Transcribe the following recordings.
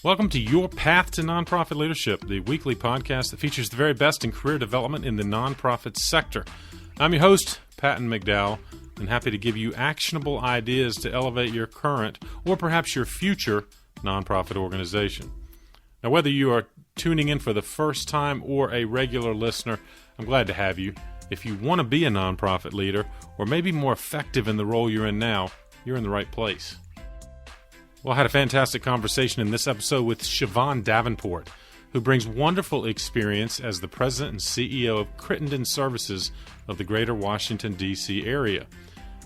Welcome to Your Path to Nonprofit Leadership, the weekly podcast that features the very best in career development in the nonprofit sector. I'm your host, Patton McDowell, and happy to give you actionable ideas to elevate your current or perhaps your future nonprofit organization. Now, whether you are tuning in for the first time or a regular listener, I'm glad to have you. If you want to be a nonprofit leader or maybe more effective in the role you're in now, you're in the right place. Well, I had a fantastic conversation in this episode with Siobhan Davenport, who brings wonderful experience as the president and CEO of Crittenden Services of the greater Washington, D.C. area.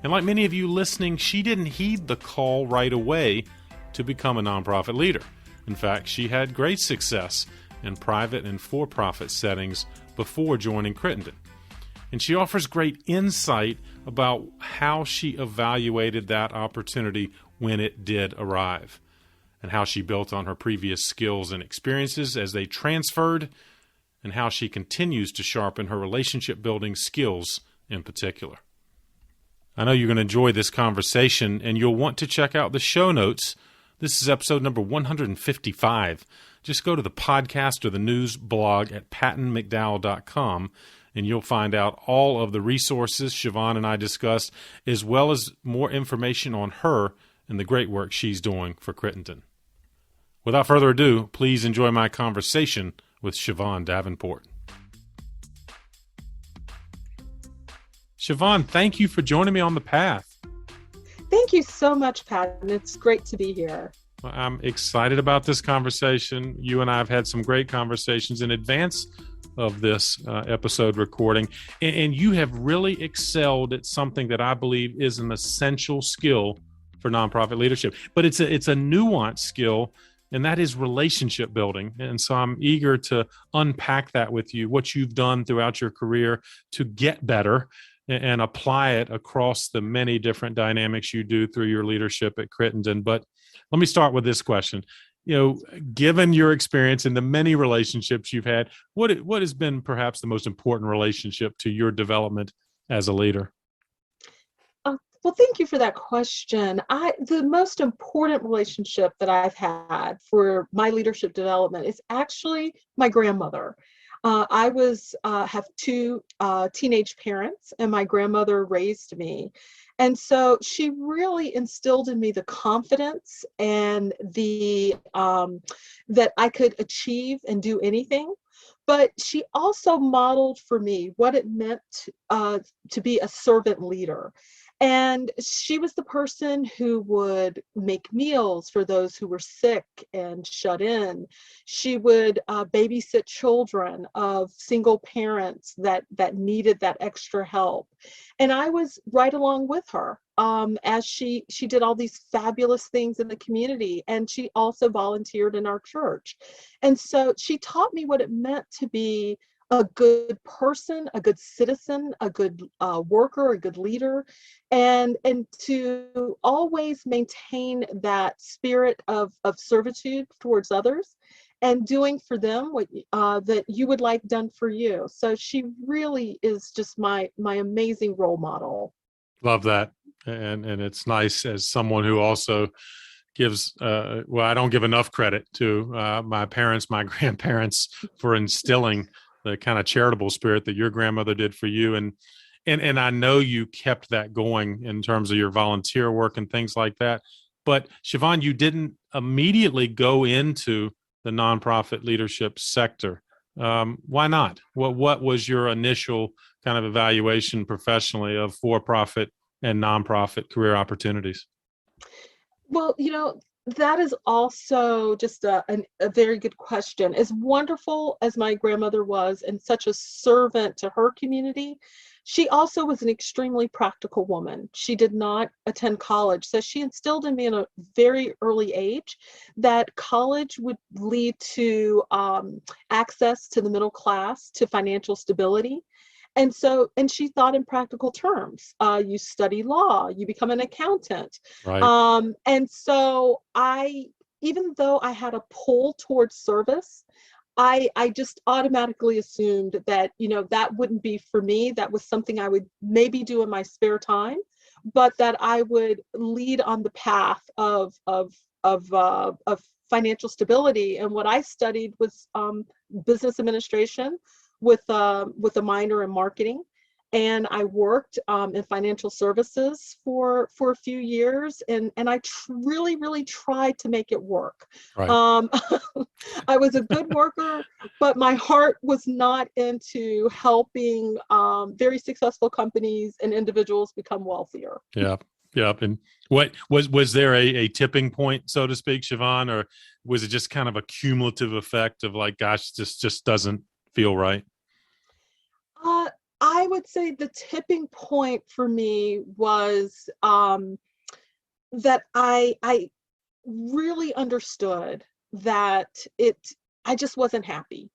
And like many of you listening, she didn't heed the call right away to become a nonprofit leader. In fact, she had great success in private and for-profit settings before joining Crittenden. And she offers great insight about how she evaluated that opportunity when it did arrive, and how she built on her previous skills and experiences as they transferred, and how she continues to sharpen her relationship building skills in particular. I know you're going to enjoy this conversation, and you'll want to check out the show notes. This is episode number 155. Just go to the podcast or the news blog at pattonmcdowell.com, and you'll find out all of the resources Siobhan and I discussed, as well as more information on her and the great work she's doing for Crittenden. Without further ado, please enjoy my conversation with Siobhan Davenport. Siobhan, thank you for joining me on the path. Thank you so much, Pat. And it's great to be here. Well, I'm excited about this conversation. You and I have had some great conversations in advance of this episode recording, and you have really excelled at something that I believe is an essential skill for nonprofit leadership. But it's a nuanced skill, and that is relationship building. And so I'm eager to unpack that with you, what you've done throughout your career to get better and apply it across the many different dynamics you do through your leadership at Crittenden. But let me start with this question. Given your experience in the many relationships you've had, what has been perhaps the most important relationship to your development as a leader? Well, thank you for that question. The most important relationship that I've had for my leadership development is actually my grandmother. I have two teenage parents, and my grandmother raised me. And so she really instilled in me the confidence and the that I could achieve and do anything. But she also modeled for me what it meant to be a servant leader. And she was the person who would make meals for those who were sick and shut in. She would babysit children of single parents that needed that extra help. And I was right along with her as she did all these fabulous things in the community. And she also volunteered in our church. And so she taught me what it meant to be a good person, a good citizen, a good worker, a good leader, and to always maintain that spirit of servitude towards others and doing for them what that you would like done for you. So she really is just my amazing role model. Love that. And it's nice as someone who also gives, I don't give enough credit to my parents, my grandparents for instilling the kind of charitable spirit that your grandmother did for you. And I know you kept that going in terms of your volunteer work and things like that. But Siobhan, you didn't immediately go into the nonprofit leadership sector. Why not? What was your initial kind of evaluation professionally of for-profit and nonprofit career opportunities? Well, that is also just a very good question. As wonderful as my grandmother was and such a servant to her community, she also was an extremely practical woman. She did not attend college. So she instilled in me in a very early age that college would lead to access to the middle class, to financial stability. And she thought in practical terms. You study law, you become an accountant. Right. And so even though I had a pull towards service, I just automatically assumed that, that wouldn't be for me. That was something I would maybe do in my spare time, but that I would lead on the path of financial stability. And what I studied was business administration with a minor in marketing. And I worked in financial services for a few years, and I really tried to make it work. Right. Um, I was a good worker, but my heart was not into helping very successful companies and individuals become wealthier. Yeah. Yeah. And what was there a tipping point, so to speak, Siobhan, or was it just kind of a cumulative effect of like, gosh, this just doesn't feel right? Uh, I would say the tipping point for me was that I really understood that I just wasn't happy.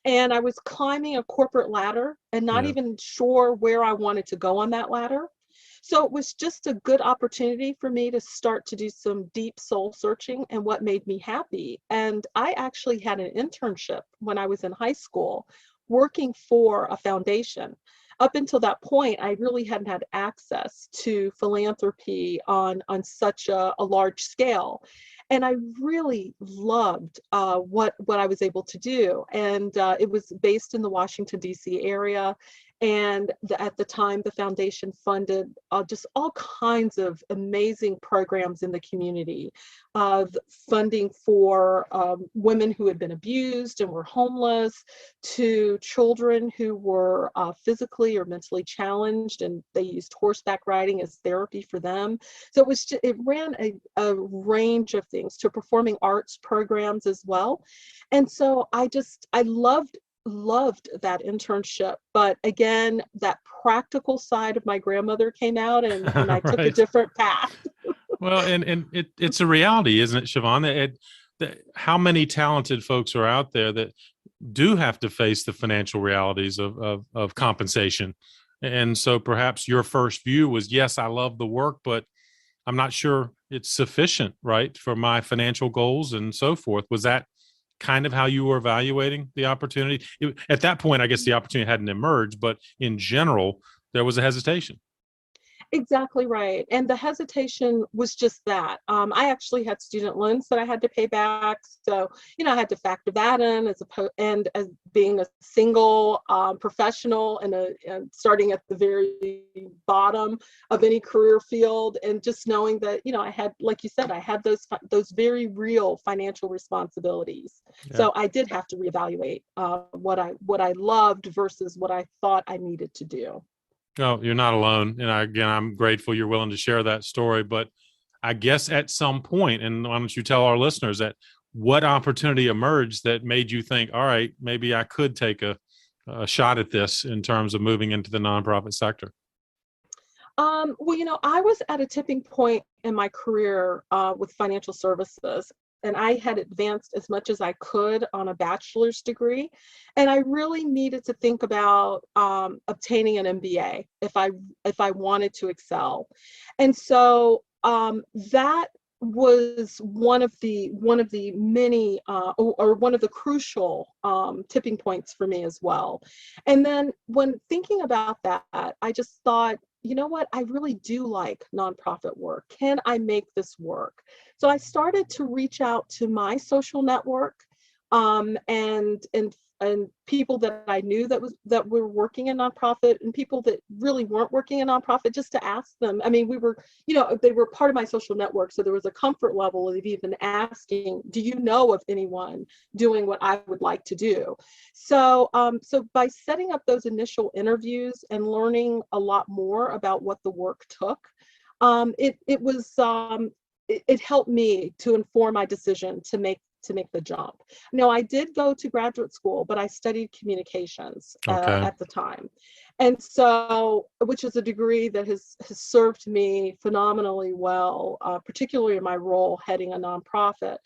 And I was climbing a corporate ladder and not Yeah. even sure where I wanted to go on that ladder. So it was just a good opportunity for me to start to do some deep soul searching and what made me happy. And I actually had an internship when I was in high school working for a foundation. Up until that point, I really hadn't had access to philanthropy on such a large scale. And I really loved what I was able to do. And it was based in the Washington, D.C. area. And at the time, the foundation funded just all kinds of amazing programs in the community, funding for women who had been abused and were homeless, to children who were physically or mentally challenged, and they used horseback riding as therapy for them. So it ran a range of things, to performing arts programs as well. And so I loved that internship. But again, that practical side of my grandmother came out, and I took a Right. different path. Well, and it's a reality, isn't it, Siobhan? How many talented folks are out there that do have to face the financial realities of compensation? And so perhaps your first view was, yes, I love the work, but I'm not sure it's sufficient, right, for my financial goals and so forth. Was that kind of how you were evaluating the opportunity? At that point, I guess the opportunity hadn't emerged, but in general, there was a hesitation. Exactly right. And the hesitation was just that. I actually had student loans that I had to pay back. So, I had to factor that in and as being a single professional and starting at the very bottom of any career field, and just knowing that, I had, like you said, I had those very real financial responsibilities. Yeah. So I did have to reevaluate what I loved versus what I thought I needed to do. No, you're not alone. And again, I'm grateful you're willing to share that story. But I guess at some point, and why don't you tell our listeners that what opportunity emerged that made you think, all right, maybe I could take a shot at this in terms of moving into the nonprofit sector? Well, I was at a tipping point in my career with financial services, and I had advanced as much as I could on a bachelor's degree, and I really needed to think about obtaining an MBA if I wanted to excel, and so that was one of the many or one of the crucial tipping points for me as well. And then when thinking about that, I just thought, you know what, I really do like nonprofit work. Can I make this work? So I started to reach out to my social network, and people that I knew that were working in nonprofit, and people that really weren't working in nonprofit, just to ask them. I mean, they were part of my social network, so there was a comfort level of even asking, do you know of anyone doing what I would like to do? So by setting up those initial interviews and learning a lot more about what the work took, it helped me to inform my decision to make the jump. No, I did go to graduate school, but I studied communications Okay. at the time. And so, which is a degree that has served me phenomenally well, particularly in my role heading a nonprofit.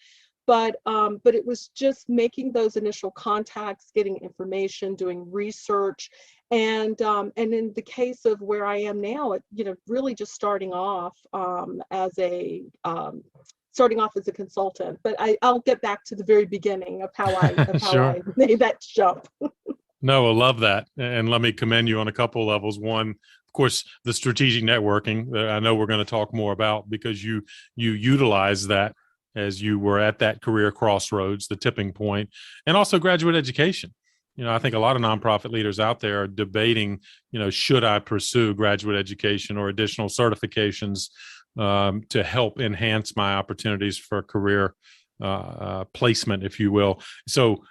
But it was just making those initial contacts, getting information, doing research, and in the case of where I am now, really just starting off as a consultant. But I'll get back to the very beginning of how Sure. I made that jump. No, I love that. And let me commend you on a couple levels. One, course, the strategic networking that I know we're going to talk more about, because you utilize that as you were at that career crossroads, the tipping point, and also graduate education. I think a lot of nonprofit leaders out there are debating, should I pursue graduate education or additional certifications to help enhance my opportunities for career placement, if you will. So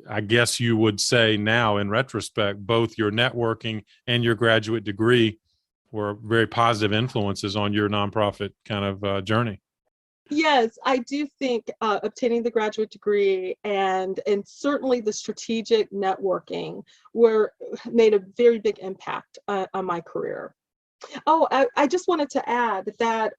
I guess you would say now, in retrospect, both your networking and your graduate degree were very positive influences on your nonprofit kind of journey. Yes, I do think obtaining the graduate degree and certainly the strategic networking made a very big impact on my career. Oh, I just wanted to add that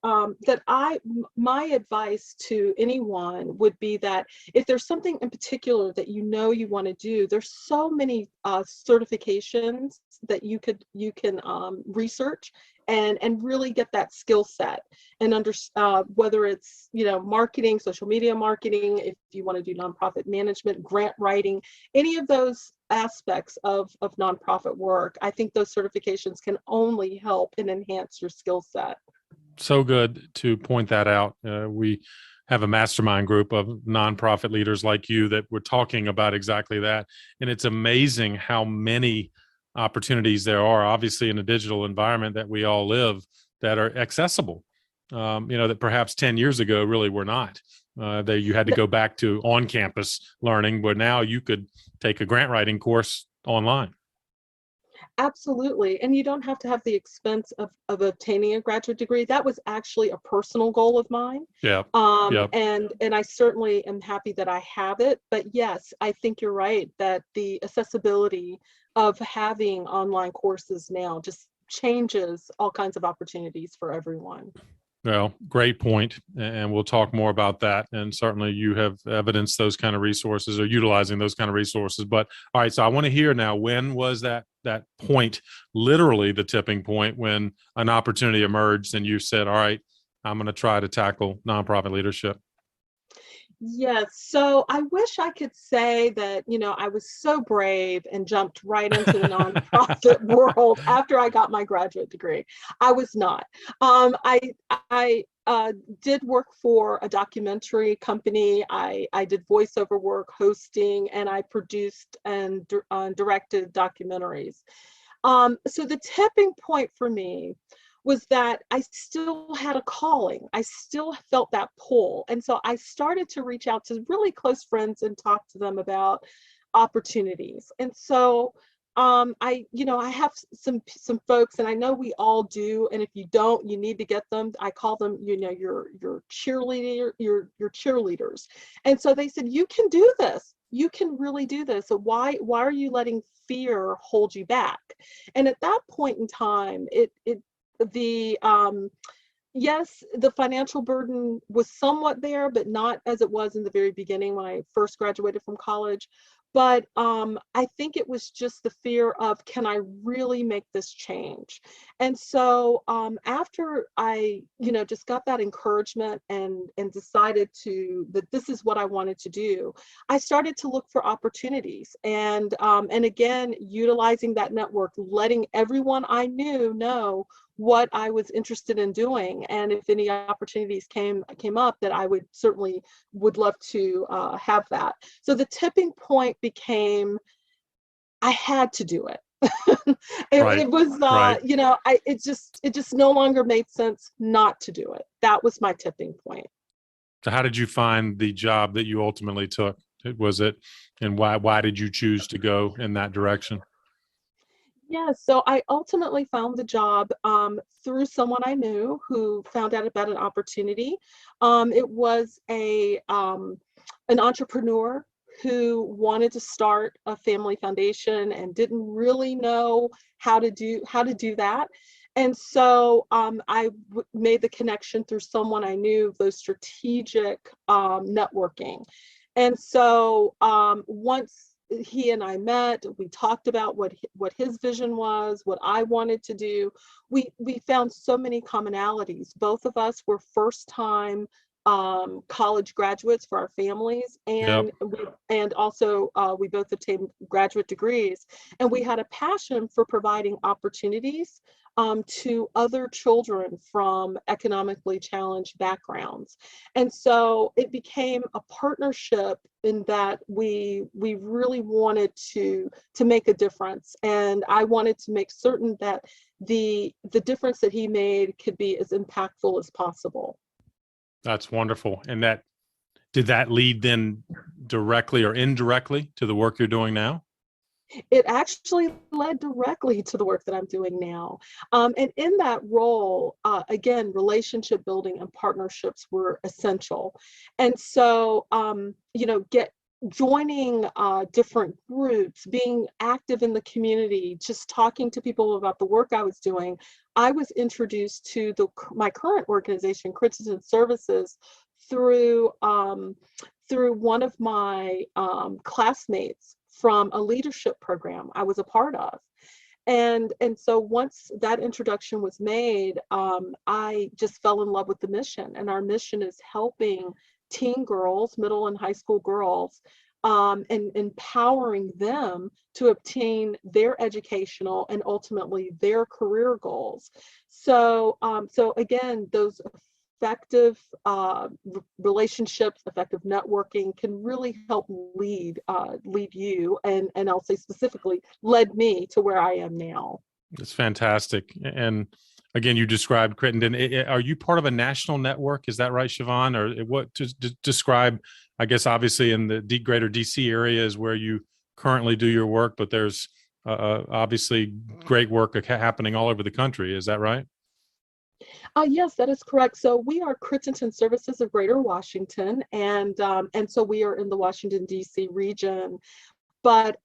my advice to anyone would be that if there's something in particular that you want to do, there's so many certifications that you can research and really get that skill set and whether it's marketing, social media marketing, if you want to do nonprofit management, grant writing, any of those aspects of nonprofit work. I think those certifications can only help and enhance your skill set. So good to point that out. We have a mastermind group of nonprofit leaders like you that we're talking about exactly that. And it's amazing how many opportunities there are, obviously, in a digital environment that we all live, that are accessible, that perhaps 10 years ago really were not. That you had to go back to on-campus learning, but now you could take a grant writing course online. Absolutely. And you don't have to have the expense of obtaining a graduate degree. That was actually a personal goal of mine. Yeah. And I certainly am happy that I have it. But yes, I think you're right that the accessibility of having online courses now just changes all kinds of opportunities for everyone. Well, great point. And we'll talk more about that. And certainly you have evidenced those kind of resources or utilizing those kind of resources. But all right, so I want to hear now, when was that point, literally the tipping point, when an opportunity emerged and you said, all right, I'm going to try to tackle nonprofit leadership? Yes. So I wish I could say that, I was so brave and jumped right into the nonprofit world after I got my graduate degree. I was not. I did work for a documentary company. I did voiceover work, hosting, and I produced and directed documentaries. So the tipping point for me was that I still had a calling. I still felt that pull. And so I started to reach out to really close friends and talk to them about opportunities. And so I have some folks, and I know we all do. And if you don't, you need to get them. I call them, your cheerleader, your cheerleaders. And so they said, you can do this. You can really do this. So why are you letting fear hold you back? And at that point in time, yes, the financial burden was somewhat there, but not as it was in the very beginning when I first graduated from college. But I think it was just the fear of, can I really make this change? And so after I, just got that encouragement and decided that this is what I wanted to do, I started to look for opportunities. And again, utilizing that network, letting everyone I knew know what I was interested in doing, and if any opportunities came up, that I would love to have that. So the tipping point became, I had to do it. It was right. It just no longer made sense not to do it. That was my tipping point. So how did you find the job that you ultimately took? And why did you choose to go in that direction? Yeah, so I ultimately found the job through someone I knew who found out about an opportunity. It was an entrepreneur who wanted to start a family foundation and didn't really know how to do that. And so made the connection through someone I knew, those strategic networking. And so once he and I met, we talked about what his vision was, what I wanted to do. We found so many commonalities. Both of us were first time college graduates for our families, and also we both obtained graduate degrees, and we had a passion for providing opportunities to other children from economically challenged backgrounds. And so it became a partnership in that we really wanted to make a difference. And I wanted to make certain that the difference that he made could be as impactful as possible. That's wonderful. And did that lead then directly or indirectly to the work you're doing now? It actually led directly to the work that I'm doing now. And in that role, again, relationship building and partnerships were essential. And so, joining different groups, being active in the community, just talking to people about the work I was doing, I was introduced to my current organization, Crittenden Services, through one of my classmates from a leadership program I was a part of. And so once that introduction was made, I just fell in love with the mission. And our mission is helping teen girls, middle and high school girls, and empowering them to obtain their educational and ultimately their career goals. So, again, those effective relationships, effective networking can really help lead you, and I'll say specifically led me to where I am now. It's fantastic. And again, you described Crittenden. Are you part of a national network? Is that right, Siobhan? Or what to describe, I guess, obviously in the greater DC area is where you currently do your work, but there's obviously great work happening all over the country. Is that right? Yes, that is correct. So we are Crittenden Services of Greater Washington, and so we are in the Washington D.C. region. But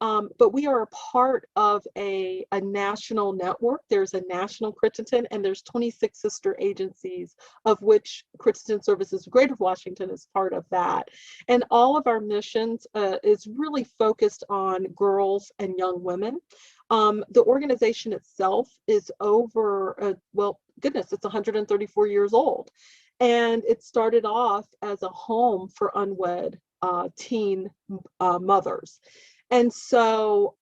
we are a part of a national network. There's a national Crittenden, and there's 26 sister agencies, of which Crittenden Services of Greater Washington is part of that. And all of our missions is really focused on girls and young women. The organization itself is over, it's 134 years old. And it started off as a home for unwed teen mothers. And so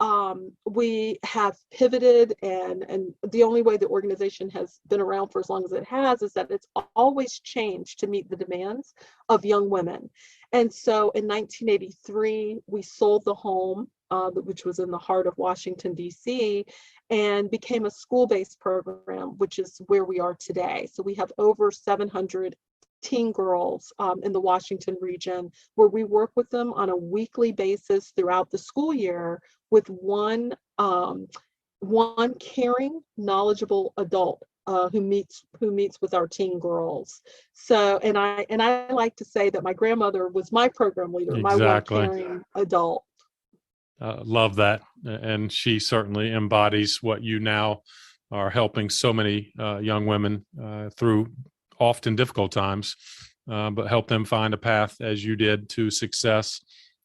we have pivoted, and the only way the organization has been around for as long as it has is that it's always changed to meet the demands of young women. And so in 1983, we sold the home, which was in the heart of Washington, D.C., and became a school-based program, which is where we are today. So we have over 700 teen girls in the Washington region, where we work with them on a weekly basis throughout the school year with one caring, knowledgeable adult who meets with our teen girls. So, and I like to say that my grandmother was my program leader, Exactly. my one caring adult. Love that. And she certainly embodies what you now are helping so many young women through often difficult times, but help them find a path as you did to success.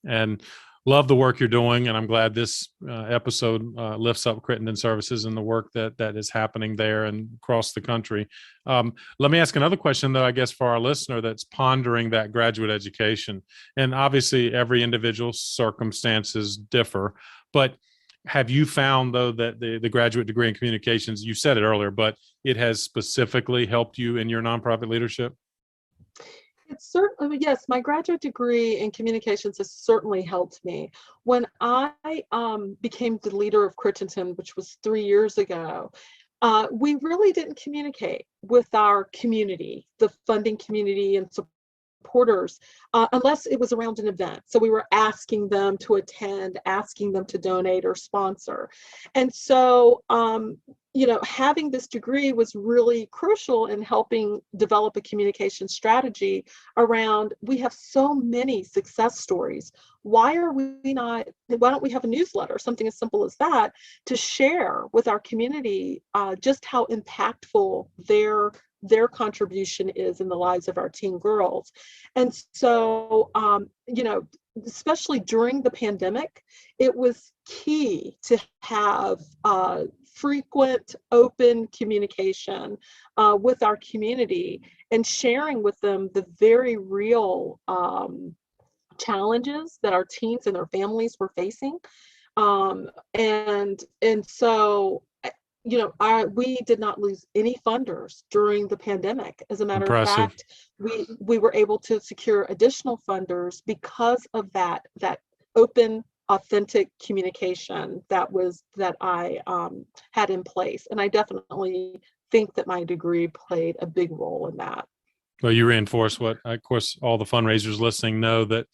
And love the work you're doing. And I'm glad this episode lifts up Crittenden Services and the work that is happening there and across the country. Let me ask another question, though, I guess, for our listener that's pondering that graduate education. And obviously, every individual's circumstances differ. But have you found, though, that the graduate degree in communications, you said it earlier, but it has specifically helped you in your nonprofit leadership? It's certainly, yes, my graduate degree in communications has certainly helped me. When I became the leader of Crittenden, which was 3 years ago, we really didn't communicate with our community, the funding community and supporters, unless it was around an event. So we were asking them to attend, asking them to donate or sponsor. And so, having this degree was really crucial in helping develop a communication strategy around, we have so many success stories. Why don't we have a newsletter, something as simple as that, to share with our community just how impactful their contribution is in the lives of our teen girls. And so, especially during the pandemic, it was key to have frequent, open communication with our community and sharing with them the very real challenges that our teens and their families were facing. And so we did not lose any funders during the pandemic. As a matter of Impressive. fact, we were able to secure additional funders because of that open, authentic communication that I had in place. And I definitely think that my degree played a big role in that. Well, you reinforce what, of course, all the fundraisers listening know, that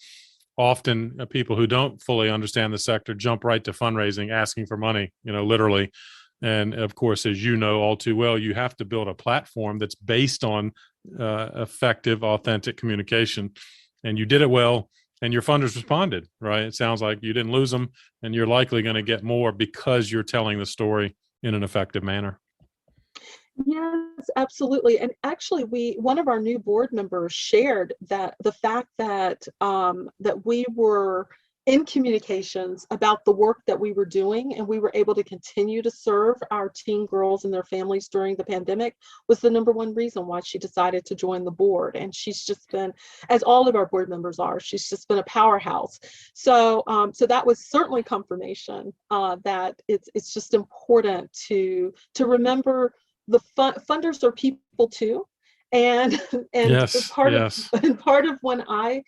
often people who don't fully understand the sector jump right to fundraising, asking for money, literally. And of course, as you know all too well, you have to build a platform that's based on effective, authentic communication. And you did it well, and your funders responded, right? It sounds like you didn't lose them, and you're likely going to get more because you're telling the story in an effective manner. Yes, absolutely. And actually, one of our new board members shared that the fact that that we were in communications about the work that we were doing, and we were able to continue to serve our teen girls and their families during the pandemic, was the number one reason why she decided to join the board. And she's just been, as all of our board members are, she's just been a powerhouse. So that was certainly confirmation that it's just important to remember the funders are people too, and Yes, part of yes. when I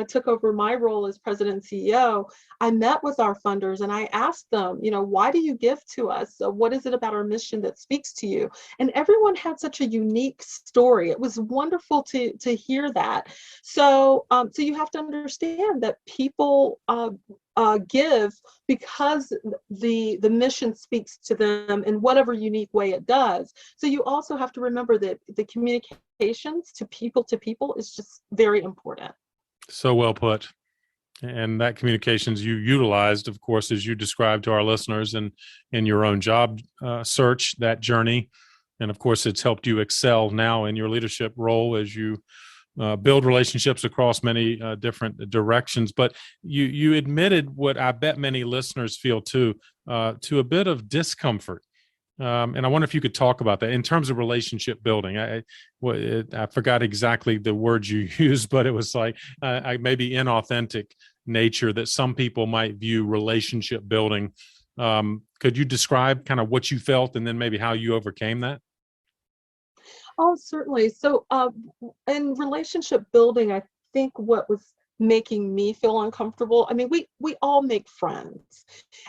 took over my role as president and CEO, I met with our funders and I asked them, why do you give to us? So what is it about our mission that speaks to you? And everyone had such a unique story. It was wonderful to hear that. So you have to understand that people give because the mission speaks to them in whatever unique way it does. So you also have to remember that the communications to people is just very important. So well put. And that communications you utilized, of course, as you described to our listeners, and in your own job search, that journey. And of course, it's helped you excel now in your leadership role as you build relationships across many different directions. But you admitted what I bet many listeners feel too, to a bit of discomfort. And I wonder if you could talk about that in terms of relationship building. I forgot exactly the words you used, but it was like maybe inauthentic nature that some people might view relationship building. Could you describe kind of what you felt and then maybe how you overcame that? Oh, certainly. So, in relationship building, I think what was making me feel uncomfortable, I mean, we all make friends.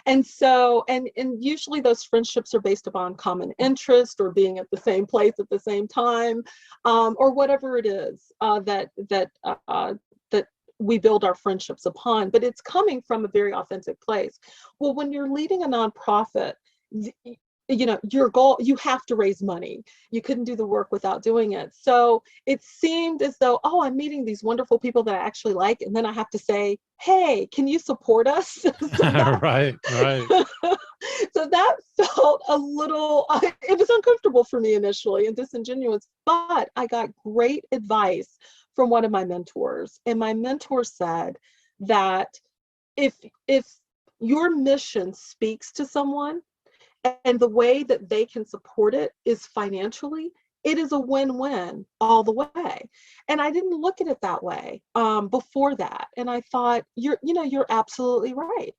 And so, and usually those friendships are based upon common interest or being at the same place at the same time, or whatever it is that we build our friendships upon, but it's coming from a very authentic place. Well, when you're leading a nonprofit, your goal, you have to raise money. You couldn't do the work without doing it. So it seemed as though, oh, I'm meeting these wonderful people that I actually like, and then I have to say, hey, can you support us? So that Right, right. so that felt a little it was uncomfortable for me initially and disingenuous, but I got great advice from one of my mentors, and my mentor said that if your mission speaks to someone, and the way that they can support it is financially, it is a win-win all the way. And I didn't look at it that way before that. And I thought, you're absolutely right.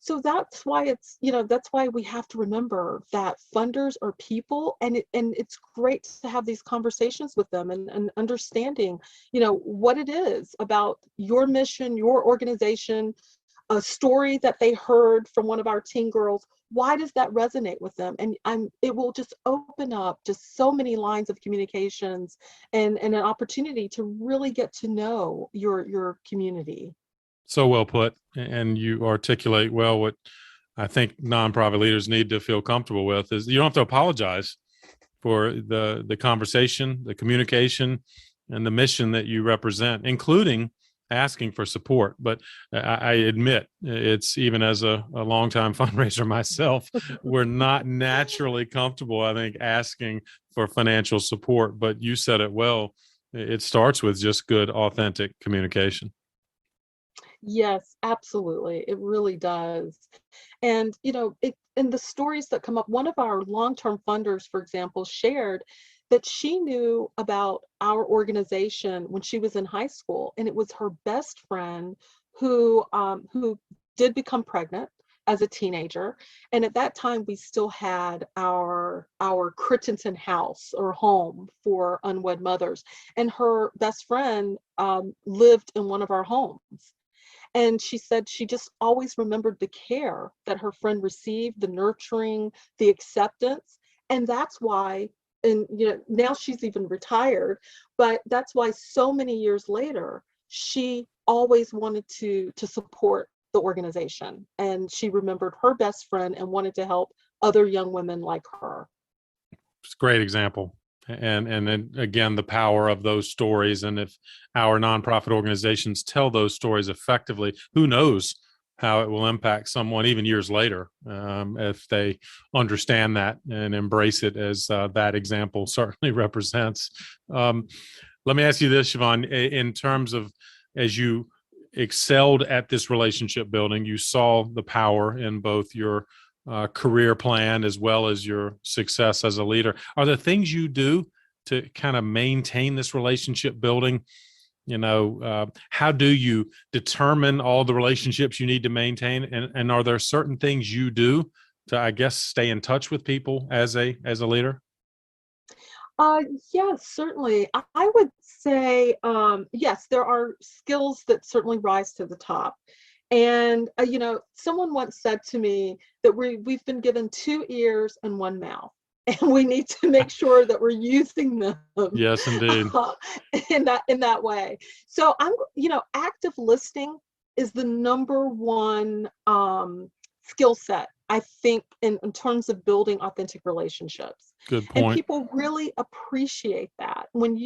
So that's why that's why we have to remember that funders are people, and it's great to have these conversations with them, and understanding, what it is about your mission, your organization, a story that they heard from one of our teen girls. Why does that resonate with them? And it will just open up just so many lines of communications, and an opportunity to really get to know your community. So well put. And you articulate well what I think nonprofit leaders need to feel comfortable with is you don't have to apologize for the conversation, the communication, and the mission that you represent, including asking for support. But I admit, it's even as a longtime fundraiser myself, we're not naturally comfortable, I think, asking for financial support. But you said it well. It starts with just good, authentic communication. Yes, absolutely. It really does. And, in the stories that come up, one of our long-term funders, for example, shared that she knew about our organization when she was in high school, and it was her best friend who did become pregnant as a teenager. And at that time, we still had our Crittenton house or home for unwed mothers. And her best friend lived in one of our homes. And she said she just always remembered the care that her friend received, the nurturing, the acceptance. And that's why, and now she's even retired, but that's why so many years later, she always wanted to support the organization. And she remembered her best friend and wanted to help other young women like her. It's a great example. And then again, the power of those stories. And if our nonprofit organizations tell those stories effectively, who knows how it will impact someone even years later, if they understand that and embrace it, as that example certainly represents. Let me ask you this, Siobhan, in terms of, as you excelled at this relationship building, you saw the power in both your career plan as well as your success as a leader. Are there things you do to kind of maintain this relationship building? How do you determine all the relationships you need to maintain? And are there certain things you do to, I guess, stay in touch with people as a leader? Yes, certainly. I would say, yes, there are skills that certainly rise to the top. And, someone once said to me that we've been given 2 ears and 1 mouth, and we need to make sure that we're using them Yes, indeed. uh, in that way. So active listening is the number one skill set, I think, in terms of building authentic relationships. Good And point. people really appreciate that. When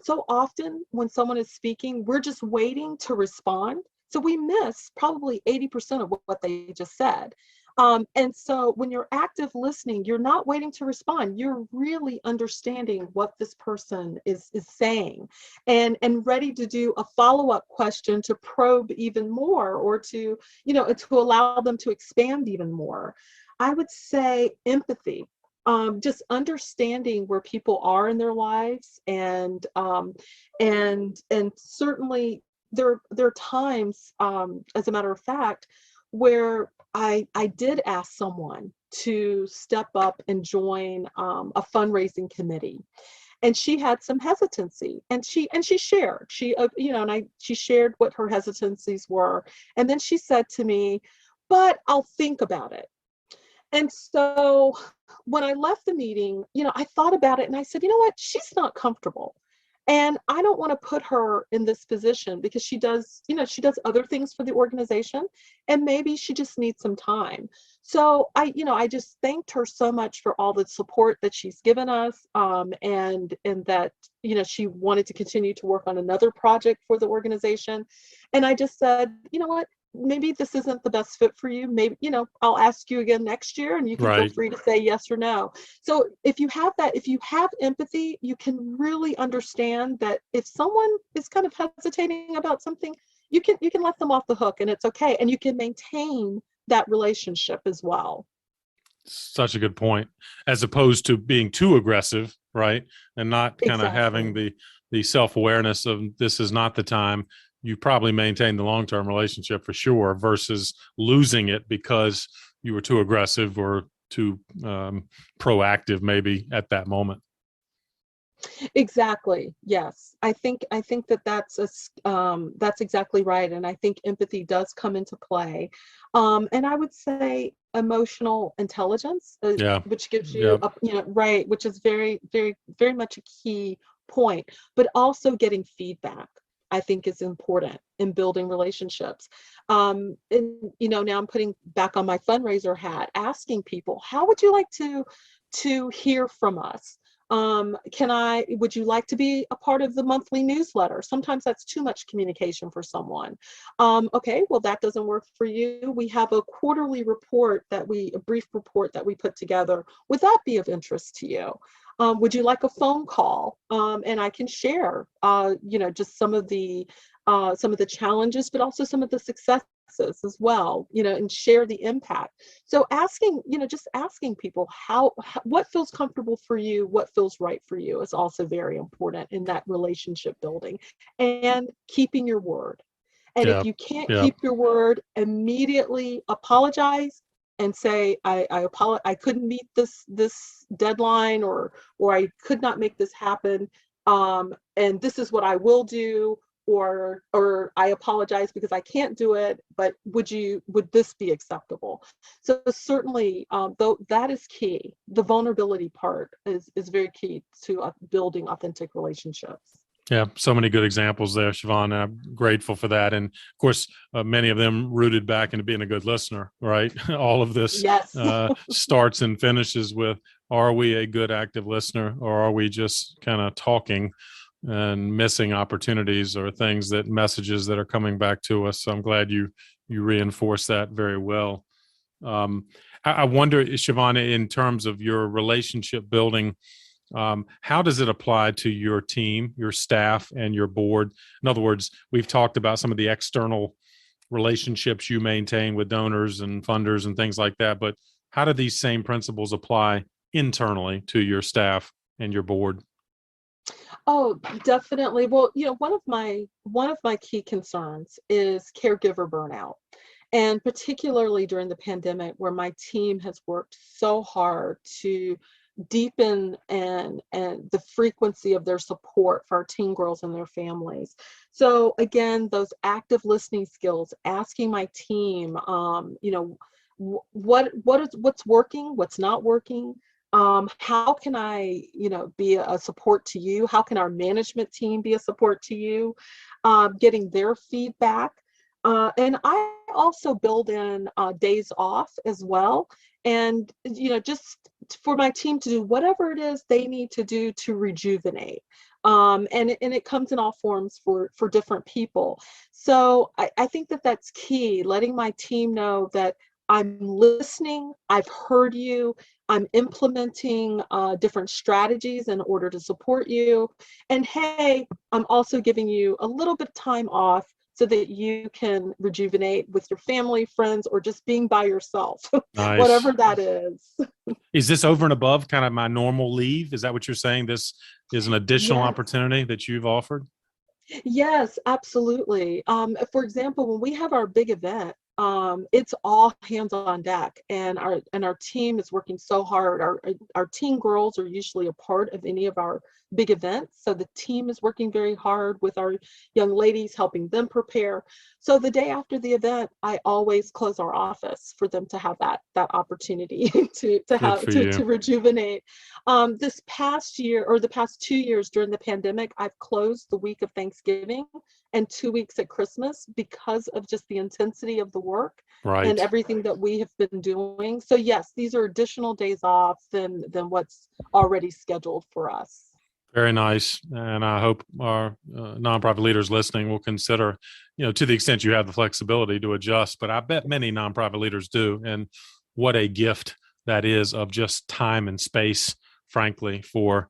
so often when someone is speaking, we're just waiting to respond. So we miss probably 80% of what they just said. And so when you're active listening, you're not waiting to respond. You're really understanding what this person is saying, and ready to do a follow-up question to probe even more, or to allow them to expand even more. I would say empathy. Just understanding where people are in their lives, and certainly there are times, as a matter of fact, where I did ask someone to step up and join a fundraising committee, and she had some hesitancy, and she shared, she shared what her hesitancies were, and then she said to me, "But I'll think about it." And so when I left the meeting, I thought about it, and I said, you know what? She's not comfortable. And I don't want to put her in this position, because she does other things for the organization, and maybe she just needs some time. So I just thanked her so much for all the support that she's given us, and that, she wanted to continue to work on another project for the organization. And I just said, you know what? Maybe this isn't the best fit for you. Maybe, I'll ask you again next year, and you can feel Right. free to say yes or no. So if you have empathy, you can really understand that if someone is kind of hesitating about something, you can let them off the hook, and it's okay. And you can maintain that relationship as well. Such a good point, as opposed to being too aggressive, right? And not kind of having Exactly. the self-awareness of, this is not the time. You probably maintain the long-term relationship for sure, versus losing it because you were too aggressive or too proactive maybe at that moment. Exactly. Yes. I think that's exactly right. And I think empathy does come into play. And I would say emotional intelligence, Yeah. which gives you Yep. right, which is very, very, very much a key point, but also getting feedback, I think, is important in building relationships. And now I'm putting back on my fundraiser hat, asking people, how would you like to hear from us? Would you like to be a part of the monthly newsletter? Sometimes that's too much communication for someone. Okay, well, that doesn't work for you. We have a quarterly report, a brief report that we put together. Would that be of interest to you? Would you like a phone call? And I can share, just some of the challenges, but also some of the successes as well, and share the impact. So just asking people what feels comfortable for you, what feels right for you, is also very important in that relationship building, and keeping your word. And Yeah. if you can't Yeah. keep your word, immediately apologize and say, I couldn't meet this deadline, or I could not make this happen. And this is what I will do, or I apologize because I can't do it, but would this be acceptable? So certainly, though, that is key. The vulnerability part is very key to building authentic relationships. Yeah, so many good examples there, Siobhan. I'm grateful for that. And of course, many of them rooted back into being a good listener, right? All of this Yes. starts and finishes with, are we a good active listener, or are we just kind of talking and missing opportunities or things, that messages that are coming back to us? So I'm glad you reinforce that very well. I wonder, Siobhan, in terms of your relationship building, how does it apply to your team, your staff, and your board? In other words, we've talked about some of the external relationships you maintain with donors and funders and things like that, but how do these same principles apply internally to your staff and your board? Oh, definitely. Well, one of my key concerns is caregiver burnout. And particularly during the pandemic, where my team has worked so hard to deepen and the frequency of their support for our teen girls and their families. So again, those active listening skills, asking my team, what's working, what's not working. How can I, be a support to you? How can our management team be a support to you? Getting their feedback. And I also build in days off as well. And, just for my team to do whatever it is they need to do to rejuvenate. And it comes in all forms for different people. So I think that that's key, letting my team know that I'm listening, I've heard you, I'm implementing different strategies in order to support you. And hey, I'm also giving you a little bit of time off so that you can rejuvenate with your family, friends, or just being by yourself, Nice. whatever that is. Is this over and above kind of my normal leave? Is that what you're saying? This is an additional Yes. opportunity that you've offered? Yes, absolutely. For example, when we have our big event, it's all hands on deck, and our team is working so hard. Our teen girls are usually a part of any of our big events, so the team is working very hard with our young ladies, helping them prepare. So the day after the event, I always close our office for them to have that opportunity to Good have for you. to rejuvenate. This past year, or the past 2 years during the pandemic, I've closed the week of Thanksgiving and 2 weeks at Christmas because of just the intensity of the work and Right. everything that we have been doing. So yes, these are additional days off than what's already scheduled for us. Very nice. And I hope our nonprofit leaders listening will consider, to the extent you have the flexibility to adjust, but I bet many nonprofit leaders do. And what a gift that is, of just time and space, frankly, for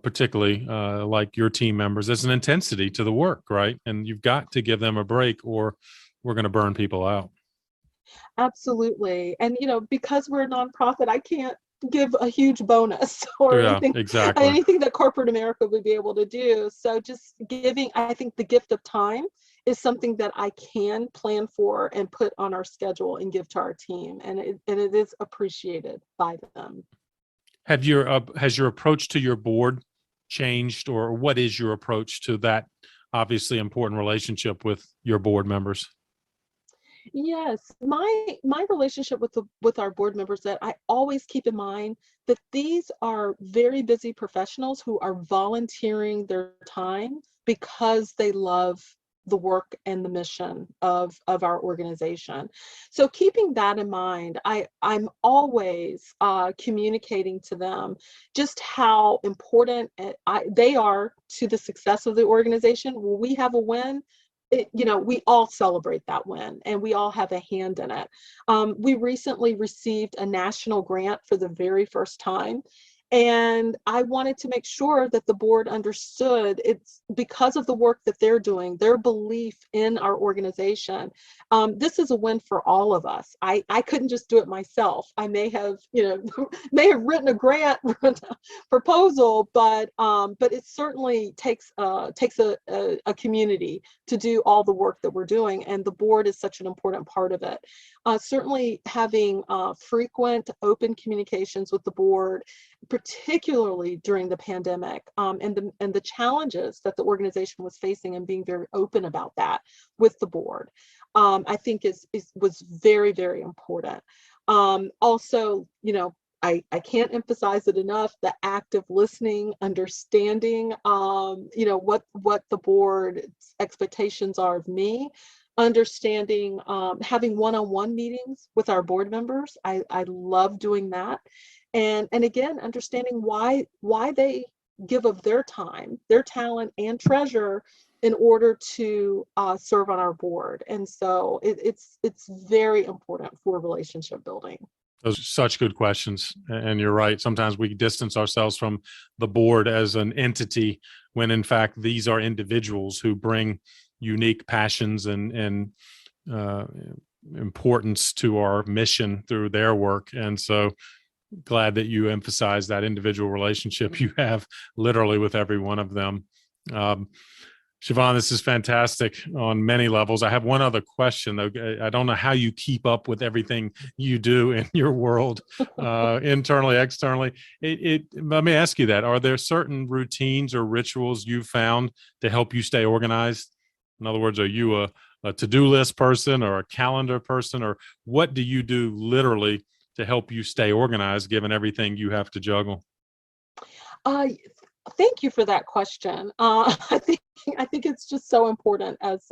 particularly like your team members. There's an intensity to the work, right? And you've got to give them a break, or we're going to burn people out. Absolutely. And because we're a nonprofit, I can't give a huge bonus or Yeah, anything exactly. anything that corporate America would be able to do. So just giving, I think the gift of time is something that I can plan for and put on our schedule and give to our team. And it is appreciated by them. Has your approach to your board changed, or what is your approach to that obviously important relationship with your board members? Yes, my relationship with our board members, that I always keep in mind that these are very busy professionals who are volunteering their time because they love the work and the mission of our organization. So keeping that in mind, I'm always communicating to them just how important they are to the success of the organization. When we have a win, we all celebrate that win and we all have a hand in it. We recently received a national grant for the very first time. And I wanted to make sure that the board understood it's because of the work that they're doing, their belief in our organization. This is a win for all of us. I couldn't just do it myself. I may have, may have written a grant proposal, but it certainly takes a community to do all the work that we're doing, and the board is such an important part of it. Certainly having frequent open communications with the board, particularly during the pandemic, and the challenges that the organization was facing, and being very open about that with the board, I think was very, very important. Also, I can't emphasize it enough, the active listening, understanding, what the board's expectations are of me, understanding, having one-on-one meetings with our board members. I love doing that. And again, understanding why they give of their time, their talent and treasure in order to serve on our board. And so it's very important for relationship building. Those are such good questions. And you're right. Sometimes we distance ourselves from the board as an entity when in fact these are individuals who bring unique passions and importance to our mission through their work. And so glad that you emphasize that individual relationship you have literally with every one of them. Siobhan, this is fantastic on many levels. I have one other question, though. I don't know how you keep up with everything you do in your world, internally, externally. Let me ask you that. Are there certain routines or rituals you found to help you stay organized? In other words, are you a to-do list person or a calendar person, or what do you do literally to help you stay organized given everything you have to juggle? Thank you for that question. I think it's just so important as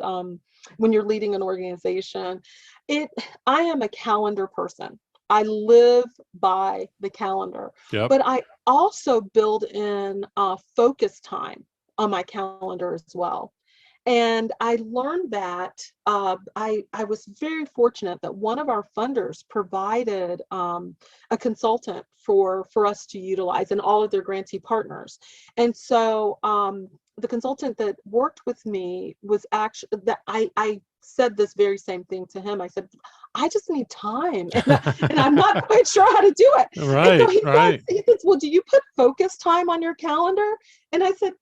when you're leading an organization. I am a calendar person. I live by the calendar, Yep. but I also build in focus time on my calendar as well. And I learned that I was very fortunate that one of our funders provided a consultant for us to utilize, and all of their grantee partners. And so the consultant that worked with me was actually that I said this very same thing to him. I said, I just need time, and I'm not quite sure how to do it. And so Right. he says, well, do you put focus time on your calendar? And I said,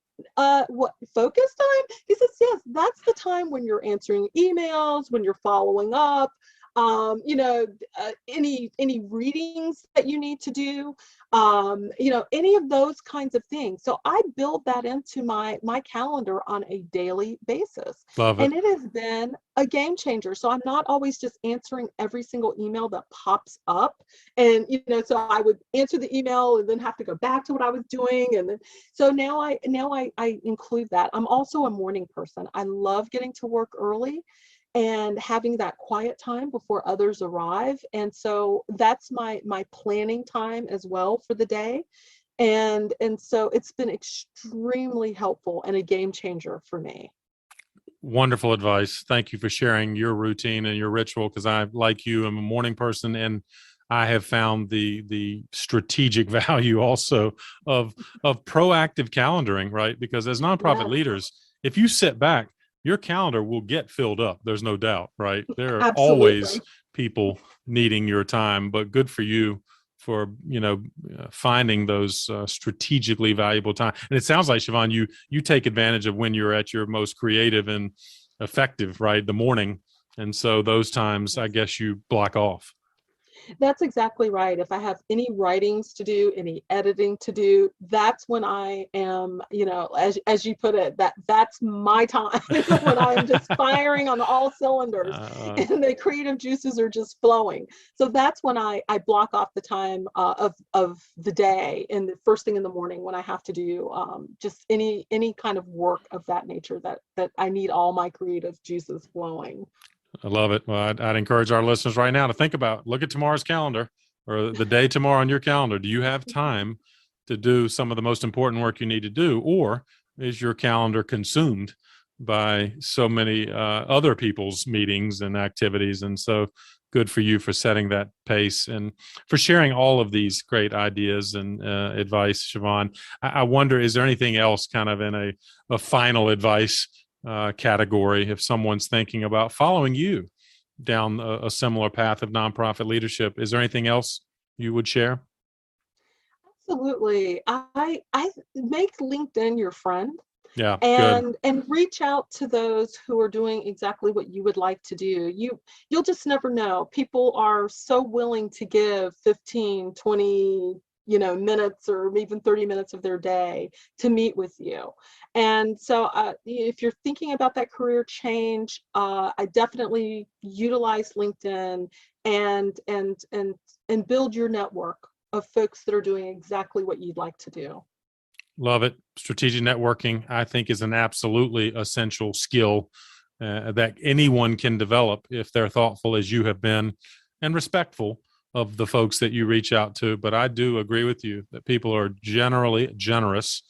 what, focus time? He says, yes, that's the time when you're answering emails, when you're following up, any readings that you need to do, any of those kinds of things. So I build that into my calendar on a daily basis. Love it. And it has been a game changer. So I'm not always just answering every single email that pops up. And, so I would answer the email and then have to go back to what I was doing. And then, so now I include that. I'm also a morning person. I love getting to work early and having that quiet time before others arrive. And so that's my planning time as well for the day. And so it's been extremely helpful and a game changer for me. Wonderful advice. Thank you for sharing your routine and your ritual, because I, like you, am a morning person, and I have found the strategic value also of proactive calendaring, right? Because as nonprofit Yes, leaders, if you sit back, your calendar will get filled up. There's no doubt, right? There are always absolutely. people needing your time, but good for you for finding those strategically valuable time. And it sounds like, Siobhan, you take advantage of when you're at your most creative and effective, right? The morning. And so those times, I guess, you block off. That's exactly right. If I have any writings to do, any editing to do, that's when I am, as you put it, that's my time when I am just firing on all cylinders and the creative juices are just flowing. So that's when I block off the time of the day and the first thing in the morning when I have to do just any kind of work of that nature that I need all my creative juices flowing. I love it. Well, I'd encourage our listeners right now to look at tomorrow's calendar, or the day tomorrow on your calendar. Do you have time to do some of the most important work you need to do, or is your calendar consumed by so many other people's meetings and activities? And so good for you for setting that pace and for sharing all of these great ideas and advice, Siobhan. I wonder, is there anything else kind of in a final advice category if someone's thinking about following you down a similar path of nonprofit leadership? Is there anything else you would share? Absolutely. I make LinkedIn your friend. Yeah, good. And reach out to those who are doing exactly what you would like to do. You'll just never know. People are so willing to give 15, 20, minutes or even 30 minutes of their day to meet with you. And so if you're thinking about that career change, I definitely utilize LinkedIn and build your network of folks that are doing exactly what you'd like to do. Love it. Strategic networking, I think, is an absolutely essential skill that anyone can develop if they're thoughtful as you have been and respectful of the folks that you reach out to. But I do agree with you that people are generally generous.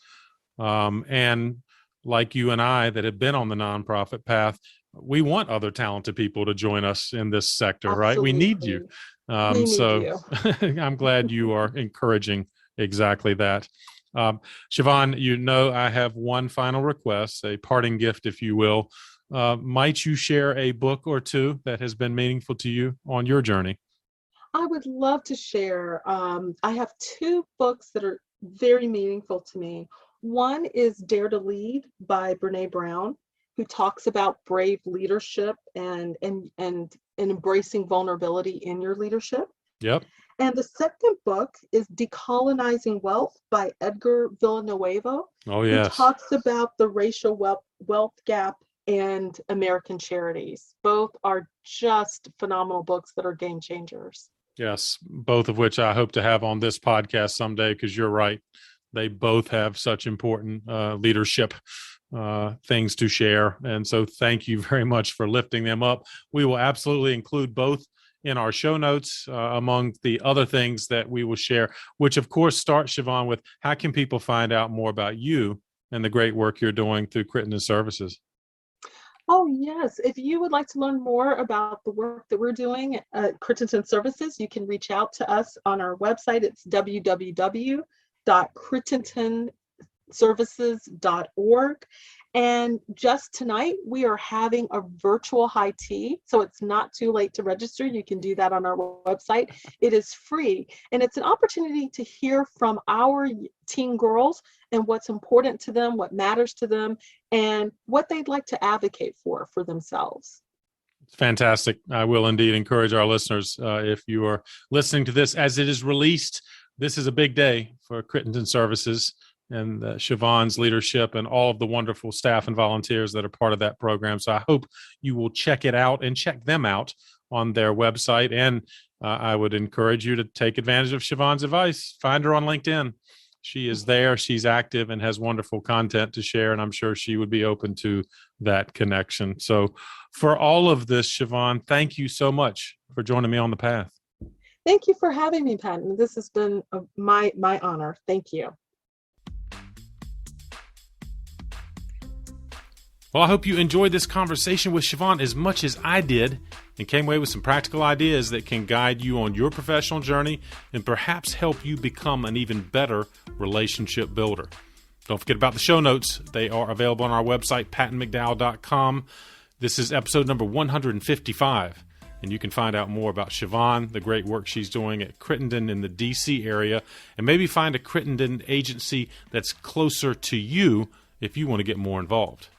And like you and I that have been on the nonprofit path, we want other talented people to join us in this sector, right? We need you. We need So you. I'm glad you are encouraging exactly that. Siobhan, I have one final request, a parting gift, if you will. Might you share a book or two that has been meaningful to you on your journey? I would love to share. I have two books that are very meaningful to me. One is Dare to Lead by Brene Brown, who talks about brave leadership and embracing vulnerability in your leadership. Yep. And the second book is Decolonizing Wealth by Edgar Villanueva, Oh, who yes. talks about the racial wealth gap and American charities. Both are just phenomenal books that are game changers. Yes, both of which I hope to have on this podcast someday, because you're right. They both have such important leadership things to share. And so thank you very much for lifting them up. We will absolutely include both in our show notes among the other things that we will share, which of course start, Siobhan, with how can people find out more about you and the great work you're doing through Crittenden Services? Oh, yes. If you would like to learn more about the work that we're doing at Crittenden Services, you can reach out to us on our website. It's www.crittendenservices.org. And just tonight, we are having a virtual high tea. So it's not too late to register. You can do that on our website. It is free. And it's an opportunity to hear from our teen girls and what's important to them, what matters to them, and what they'd like to advocate for themselves. Fantastic. I will indeed encourage our listeners, if you are listening to this as it is released, this is a big day for Crittenden Services and Siobhan's leadership and all of the wonderful staff and volunteers that are part of that program. So I hope you will check it out and check them out on their website. And I would encourage you to take advantage of Siobhan's advice. Find her on LinkedIn. She is there. She's active and has wonderful content to share. And I'm sure she would be open to that connection. So for all of this, Siobhan, thank you so much for joining me on the path. Thank you for having me, Patton. This has been my honor. Thank you. Well, I hope you enjoyed this conversation with Siobhan as much as I did and came away with some practical ideas that can guide you on your professional journey and perhaps help you become an even better relationship builder. Don't forget about the show notes. They are available on our website, pattonmcdowell.com. This is episode number 155, and you can find out more about Siobhan, the great work she's doing at Crittenden in the D.C. area, and maybe find a Crittenden agency that's closer to you if you want to get more involved.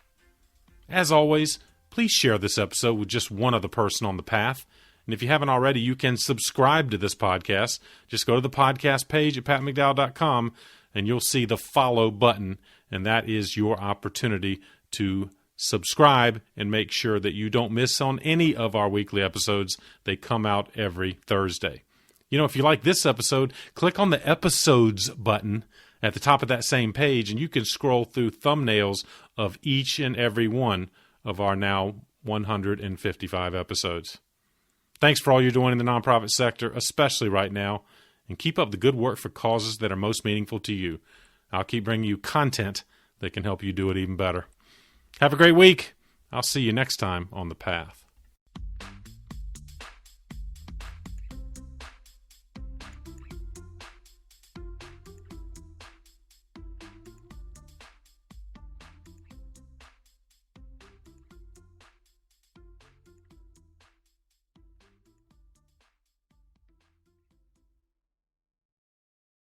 As always, please share this episode with just one other person on the path. And if you haven't already, you can subscribe to this podcast. Just go to the podcast page at pattonmcdowell.com and you'll see the follow button. And that is your opportunity to subscribe and make sure that you don't miss on any of our weekly episodes. They come out every Thursday. If you like this episode, click on the episodes button at the top of that same page, and you can scroll through thumbnails of each and every one of our now 155 episodes. Thanks for all you're doing in the nonprofit sector, especially right now, and keep up the good work for causes that are most meaningful to you. I'll keep bringing you content that can help you do it even better. Have a great week. I'll see you next time on The Path.